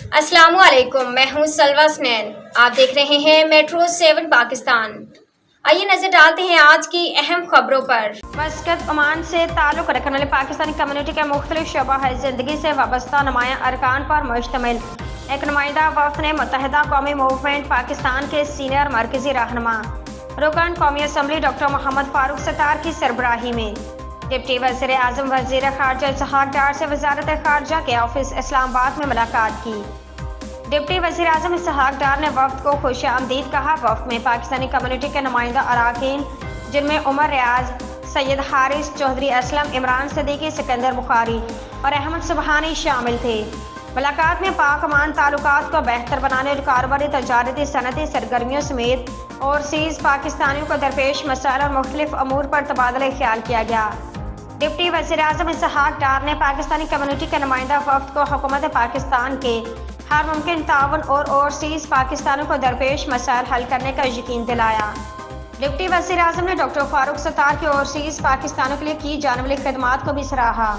अस्सलाम वालेकुम, मैं हूं सलवा स्नैन। आप देख रहे हैं मेट्रो 7 पाकिस्तान। आइए नजर डालते हैं आज की अहम खबरों पर। मस्कत ओमान से ताल्लुक़ रखने वाले पाकिस्तानी कम्युनिटी के मुख्तलिफ शोबा ज़िंदगी से वाबस्ता नुमायाँ अरकान पर मुश्तमिल एक नुमाइंदा वफ़द ने मुत्तहिदा कौमी मूवमेंट पाकिस्तान के सीनियर मरकज़ी रहनुमा रुकन कौमी असम्बली डॉक्टर मोहम्मद फारूक सत्तार की सरबराही में डिप्टी वज़ीर आज़म वज़ीर ख़ारजा इसहाक़ डार से वज़ारत ख़ारजा के ऑफिस इस्लामाबाद में मुलाकात की। डिप्टी वज़ीर आज़म इसहाक़ डार ने वफ़द को खुशामदीद कहा। वफ़द में पाकिस्तानी कम्युनिटी के नुमाइंदा अरकान जिनमें उमर रियाज, सैयद हारिस चौधरी, असलम, इमरान सदीकी, सिकंदर बुखारी और अहमद सुबहानी शामिल थे। मुलाकात में पाक ओमान ताल्लुकात को बेहतर बनाने और कारोबारी, तजारती, सनती सरगर्मियों समेत ओवरसीज़ पाकिस्तानियों को दरपेश मसाइल और मुख्तलिफ अमूर पर तबादला ख्याल किया गया। डिप्टी वज़ीर आज़म इसहाक़ डार ने पाकिस्तानी कम्युनिटी के नुमाइंदा वफ़द को हुकूमत पाकिस्तान के हर मुमकिन ताउन और ओवरसीज़ पाकिस्तानियों को दरपेश मसाइल हल करने का यकीन दिलाया। डिप्टी वज़ीर आज़म ने डॉक्टर फारूक सत्तार की ओवरसीज़ पाकिस्तानियों के लिए की जाने वाली खिदमात को भी सराहा।